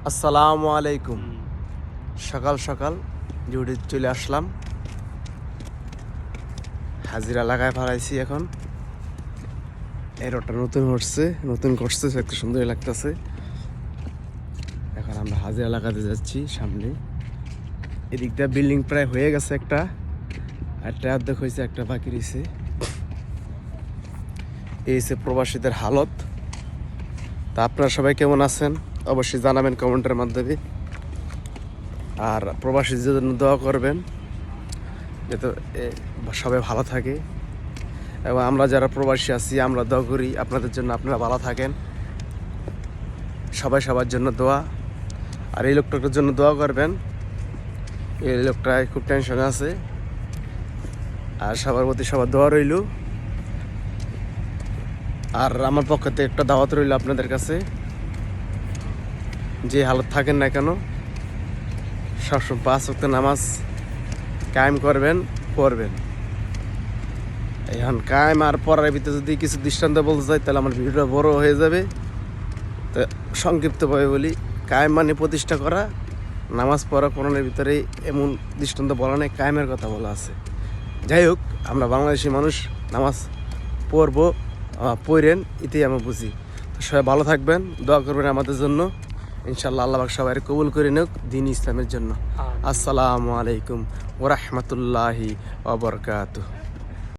আসসালামু আলাইকুম। সকাল সকাল ডিউটি চলে আসলাম, হাজিরা লাগায় ফেলাইছি। এখন এই রোডটা নতুন করছে, একটা সুন্দর লাগতেছে। এখন আমরা হাজিরা লাগাতে যাচ্ছি সামনে। এদিকটা বিল্ডিং প্রায় হয়ে গেছে, একটা অর্ধেক হয়েছে, একটা বাকি রয়েছে। এই হচ্ছে প্রবাসীদের হালত। তা আপনারা সবাই কেমন আছেন অবশ্যই জানাবেন কমেন্টের মাধ্যমে। আর প্রবাসীদের জন্য দোয়া করবেন যাতে সবাই ভালো থাকে, এবং আমরা যারা প্রবাসী আছি আমরা দোয়া করি আপনাদের জন্য, আপনারা ভালো থাকেন। সবার জন্য দোয়া। আর এই লোকটার জন্য দোয়া করবেন, এই লোকটা খুব টেনশনে আছে। আর সবার প্রতি সবার দোয়া রইল। আর আমার পক্ষ থেকে একটা দাওয়াত রইল আপনাদের কাছে, যে হালত থাকেন না কেন সবসময় 5 ওয়াক্ত নামাজ কায়েম করবেন, পড়বেন। এখন কায়েম আর পড়ার ভিতরে যদি কিছু দৃষ্টান্ত বলতে চাই তাহলে আমার ভিডিওটা বড় হয়ে যাবে। তো সংক্ষিপ্তভাবে বলি, কায়েম মানে প্রতিষ্ঠা করা, নামাজ পড়া কোরআনের ভিতরে এমন দৃষ্টান্ত বলা নেই, কায়েমের কথা বলা আছে। যাই হোক, আমরা বাংলাদেশি মানুষ, নামাজ পড়বো, পড়েন, এতেই আমরা বুঝি। তো সবাই ভালো থাকবেন, দোয়া করবেন আমাদের জন্য। ইনশাআল্লাহ আল্লাহ পাক সবাই কবুল করে নিক দ্বীন ইসলামের জন্য। আসসালামু আলাইকুম ওয়া রাহমাতুল্লাহি ওয়া বারাকাতুহু।